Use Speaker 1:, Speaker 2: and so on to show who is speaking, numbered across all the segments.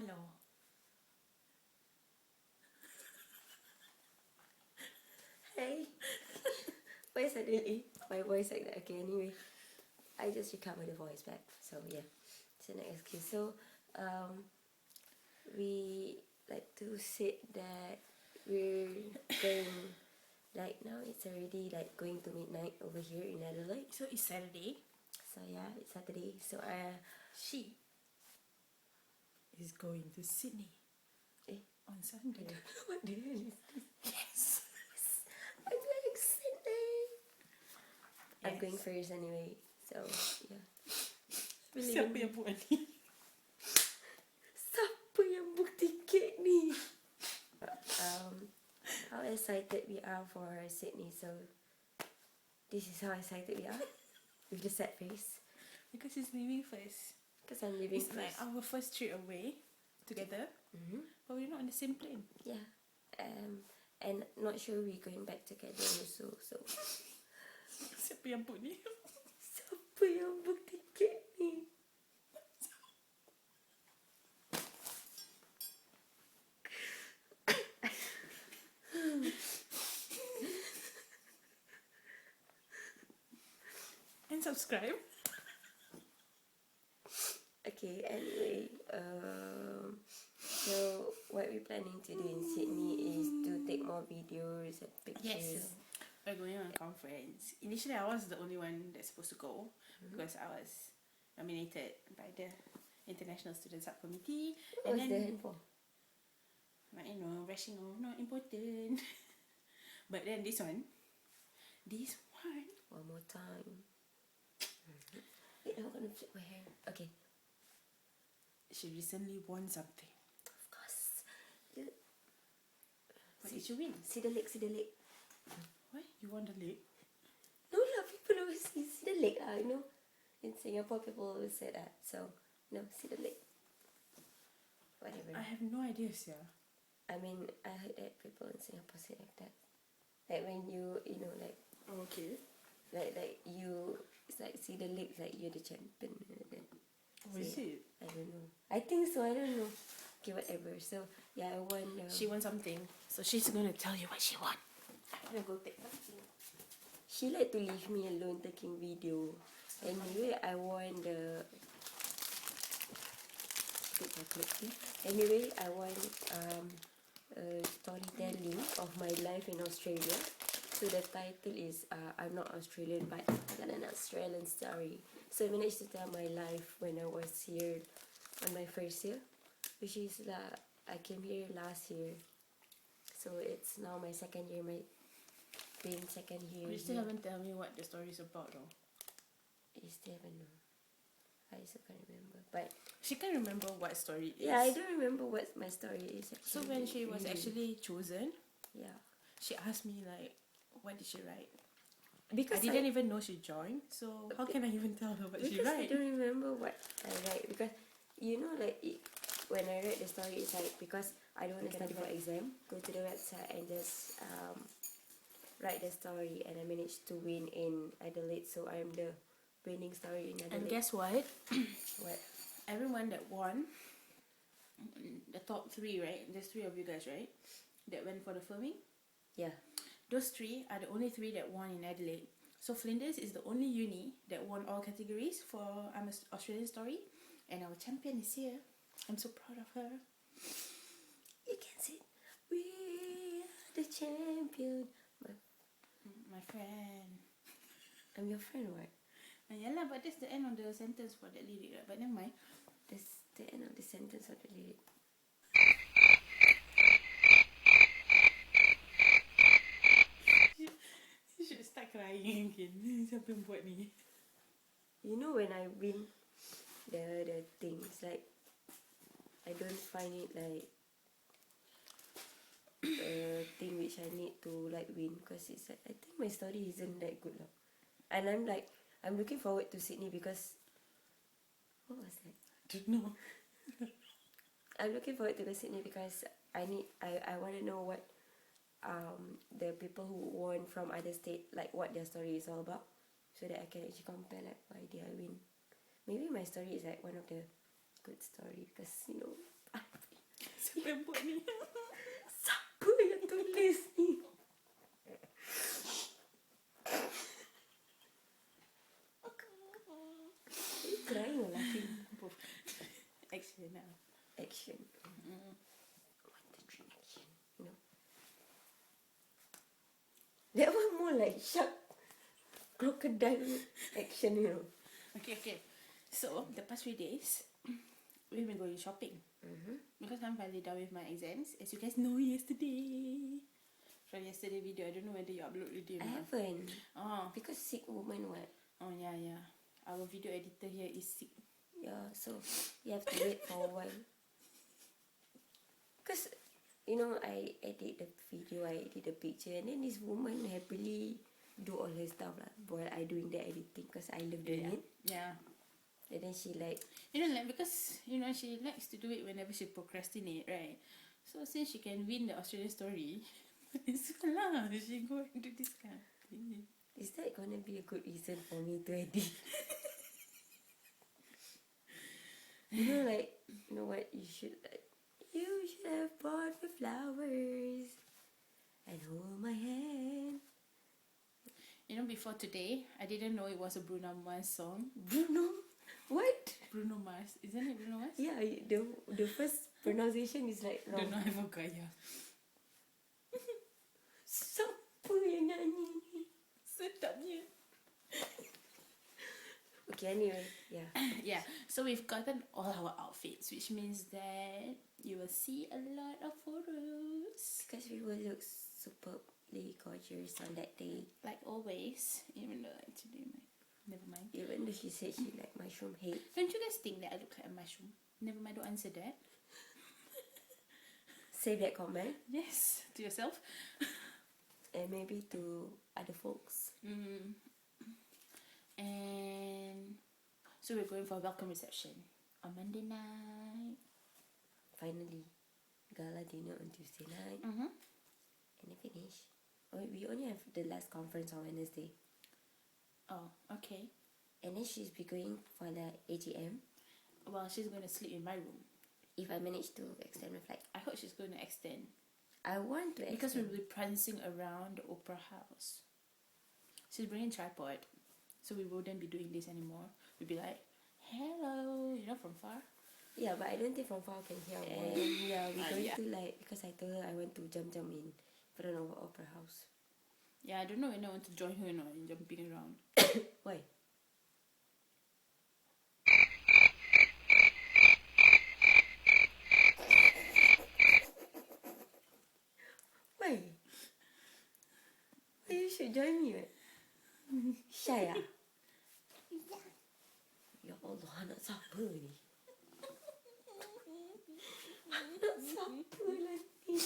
Speaker 1: Hello.
Speaker 2: Hey. Why suddenly my voice like that? Okay, anyway, I just recovered the voice back. So yeah, it's an excuse. So we like to say that we're going, like now it's already like going to midnight over here in Adelaide.
Speaker 1: So it's Saturday.
Speaker 2: So yeah, it's Saturday. So
Speaker 1: She is going to Sydney on Sunday.
Speaker 2: what the hell is this?
Speaker 1: Yes.
Speaker 2: I'm going Sydney. I'm
Speaker 1: Yes.
Speaker 2: going first anyway. So yeah.
Speaker 1: Siapa yang buat ni?
Speaker 2: Siapa yang book tiket ni? How excited we are for Sydney. So this is how excited we are with the sad face.
Speaker 1: Because he's leaving first.
Speaker 2: Because I'm leaving
Speaker 1: It's like
Speaker 2: first.
Speaker 1: our first trip away together, but we're not on the same plane.
Speaker 2: Yeah. And not sure we're going back together also. So
Speaker 1: Siapa yang book ni?
Speaker 2: siapa yang book tiket ni?
Speaker 1: And subscribe.
Speaker 2: Okay, anyway, so what we're planning to do in Sydney is to take more videos and pictures.
Speaker 1: Yes. We're going on a conference. Initially, I was the only one that's supposed to go because I was nominated by the International Student Subcommittee.
Speaker 2: What was
Speaker 1: and
Speaker 2: the
Speaker 1: then,
Speaker 2: hand for?
Speaker 1: like, you know, rushing on, not important. But then this one.
Speaker 2: One more time. Wait, I'm gonna flip my hair. Okay.
Speaker 1: She recently won something.
Speaker 2: Of course.
Speaker 1: What did you win?
Speaker 2: See the leg, see the leg.
Speaker 1: What? You won the leg?
Speaker 2: No lah, people always see the leg lah, you know. In Singapore, people always say that. So, no, see the leg. Whatever.
Speaker 1: I have no idea, Sia.
Speaker 2: I mean, I heard that people in Singapore say like that. Like when you know, like,
Speaker 1: Oh, okay.
Speaker 2: like you, it's like see the legs, like you're the champion. Like that.
Speaker 1: Oh, is it?
Speaker 2: I don't know. I think so. I don't know. Okay, whatever. So yeah, I won.
Speaker 1: She won something. So she's gonna tell you what she won. I'm gonna go take something.
Speaker 2: She like to leave me alone taking video. Anyway, I won the. Anyway, I won storytelling of my life in Australia. So the title is I'm not Australian, but I got an Australian story. So I managed to tell my life when I was here on my first year, which is I came here last year. So it's now my second year, being second year.
Speaker 1: You still haven't tell me what the story is about though.
Speaker 2: You still haven't know. I still can't remember. But
Speaker 1: she can't remember what story it is.
Speaker 2: yeah, I don't remember what my story is actually.
Speaker 1: So when she was actually chosen,
Speaker 2: yeah,
Speaker 1: she asked me like, what did she write?
Speaker 2: because
Speaker 1: I didn't even know she joined, so how can I even tell her what she
Speaker 2: because
Speaker 1: write?
Speaker 2: I don't remember what I write, because you know, like when I read the story, it's like, because I don't want to study for exam, go to the website and just write the story, and I managed to win in Adelaide, so I'm the winning story in Adelaide.
Speaker 1: And guess what?
Speaker 2: What?
Speaker 1: Everyone that won, the top 3, right? There's 3 of you guys, right? That went for the filming.
Speaker 2: Yeah.
Speaker 1: Those 3 are the only 3 that won in Adelaide. So Flinders is the only uni that won all categories for I'm an Australian Story, and our champion is here. I'm so proud of her.
Speaker 2: You can see, we are the champion.
Speaker 1: My friend.
Speaker 2: I'm your friend, what?
Speaker 1: Yeah lah, but that's the end of the sentence for that lyric. But never mind.
Speaker 2: That's the end of the sentence of the lyric.
Speaker 1: You should start crying again. Siapa yang buat ni?
Speaker 2: You know, when I win the things, like I don't find it like a thing which I need to like win, because it's like, I think my story isn't that good lah. And I'm looking forward to Sydney because what was that?
Speaker 1: Don't know.
Speaker 2: I'm looking forward to go Sydney because I want to know what the people who won from other state, like what their story is all about, so that I can actually compare like why did I win. Maybe my story is like one of the good story, because you know
Speaker 1: Lembut ni.
Speaker 2: Siapa yang tulis ni? Are you crying or laughing?
Speaker 1: Both. Action now.
Speaker 2: Action. 1, 2, 3, action. You know. That one more like shark crocodile action, you know.
Speaker 1: Okay. So, the past few days, we've been going shopping. Because I'm finally done with my exams. As you guys know, yesterday. From yesterday video, I don't know whether you upload already or
Speaker 2: I
Speaker 1: not.
Speaker 2: haven't.
Speaker 1: Oh.
Speaker 2: Because sick woman what?
Speaker 1: Oh, yeah. Our video editor here is sick.
Speaker 2: Yeah, so you have to wait for a while. Because, you know, I edit the video, I edit the picture, and then this woman happily do all her stuff while I doing the editing because I love doing it.
Speaker 1: Yeah.
Speaker 2: And then she like,
Speaker 1: Because, she likes to do it whenever she procrastinate, right? So, since she can win the Australian story, it's lah, she go and do this kind of thing.
Speaker 2: is that gonna be a good reason for me to edit? You know what, you should have bought me flowers and hold my hand.
Speaker 1: Before today, I didn't know it was a Bruno Mars song.
Speaker 2: Bruno? What?
Speaker 1: Bruno Mars. Isn't it Bruno Mars?
Speaker 2: Yeah, the first pronunciation is like wrong.
Speaker 1: Don't know, I forgot, yeah.
Speaker 2: Siapa yang nyanyi ni?
Speaker 1: Sedapnya.
Speaker 2: Okay, anyway, yeah.
Speaker 1: Yeah, so we've gotten all our outfits, which means that you will see a lot of photos.
Speaker 2: Because we will look superbly gorgeous on that day.
Speaker 1: Like always, even though actually, never mind.
Speaker 2: Even though she said she like mushroom head.
Speaker 1: Don't you guys think that I look like a mushroom? Never mind, don't answer that.
Speaker 2: Say that comment.
Speaker 1: Yes, to yourself.
Speaker 2: And maybe to other folks.
Speaker 1: And so we're going for a welcome reception on Monday night.
Speaker 2: Finally, gala dinner on Tuesday night.
Speaker 1: And
Speaker 2: then finish. Oh, we only have the last conference on Wednesday.
Speaker 1: Oh, okay.
Speaker 2: And then she's be going for the AGM.
Speaker 1: Well, she's going to sleep in my room.
Speaker 2: If I manage to extend my flight.
Speaker 1: I hope she's going to extend.
Speaker 2: I want to extend.
Speaker 1: Because we'll be prancing around the opera house. She's bringing tripod. So we wouldn't be doing this anymore. We'd be like, hello, from far.
Speaker 2: Yeah, but I don't think from far can hear our voice. And yeah, we're going to like, because I told her I want to jump in front of opera house.
Speaker 1: Yeah, I don't know when I want to join her in jumping around.
Speaker 2: Why? Why? Why you should join me, right? Shy ah? Ya Allah, anak siapa ni? Anak siapa lah ni?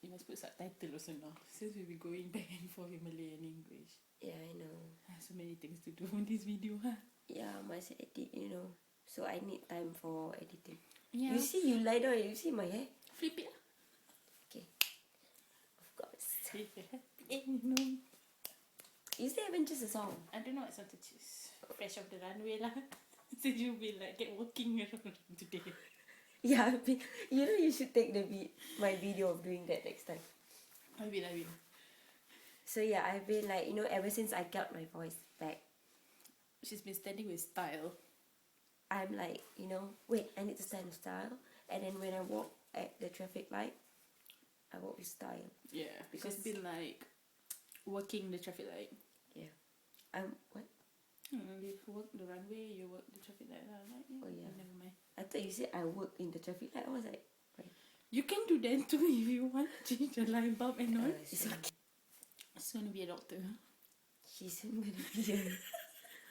Speaker 1: You must put subtitle also now. Since we'll be going back and forth in Malay and English.
Speaker 2: Yeah, I know.
Speaker 1: So many things to do on this video, huh?
Speaker 2: Yeah, must edit, So I need time for editing.
Speaker 1: Yeah.
Speaker 2: You see, you lie down and you see my hair?
Speaker 1: Flip it.
Speaker 2: Okay. Of course.
Speaker 1: If you're happy,
Speaker 2: Is there even just a song?
Speaker 1: I don't know what song to choose. Fresh off the runway lah. So you'll be like get walking around today.
Speaker 2: Yeah, you should take my video of doing that next time.
Speaker 1: I will.
Speaker 2: So yeah, I've been like, ever since I got my voice back,
Speaker 1: She's been standing with style.
Speaker 2: I'm like, wait, I need to stand with style. And then when I walk at the traffic light, I walk with style.
Speaker 1: Yeah, because she's been like working the traffic light.
Speaker 2: Yeah. What?
Speaker 1: You work the runway, you work the traffic light.
Speaker 2: Oh yeah.
Speaker 1: Never mind.
Speaker 2: I thought you said I work in the traffic light. I was like, right.
Speaker 1: You can do that too if you want to change the light bulb and all.
Speaker 2: It's okay.
Speaker 1: She's gonna be a doctor.
Speaker 2: She's gonna be a...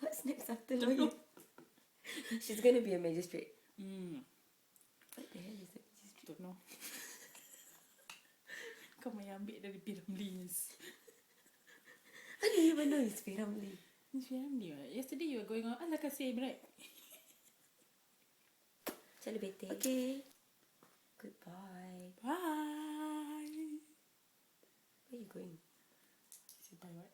Speaker 2: What's next after lawyer? She's gonna be a magistrate. What the hell is that magistrate?
Speaker 1: Don't know. Kau main ambil dari Piramli.
Speaker 2: I didn't even know it's Piramli.
Speaker 1: It's Piramli, right? Yesterday you were going on ala kasih, right?
Speaker 2: Celebrate. Okay. Goodbye.
Speaker 1: Bye.
Speaker 2: Where are you going?
Speaker 1: Say bye what?